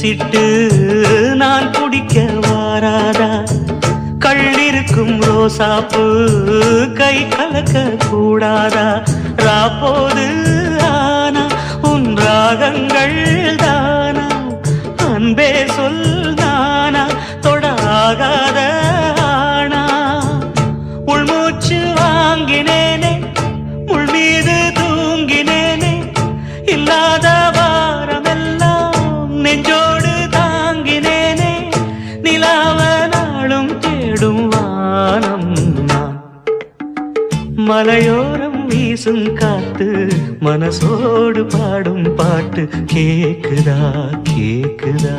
சிட்டு நான் குடிக்க வாராதா கள்ளிருக்கும் ரோசாப்பு கை கலக்க கூடாதா ராப்போது ஆனா உன் ராகங்கள் தானா அன்பே சொல் நானா தொடாகாத ஆனா உள்மூச்சு வாங்கினேனே முள் மீது தூங்கினேனே இல்லாத வாரமெல்லாம் நெஞ்சோடு தாங்கினேனே நிலாவ நாளும் தேடும் வானம் நான் மலையோரம் வீசும் காத்து மனசோடு பாடும் பாட்டு கேக்குதா கேக்குதா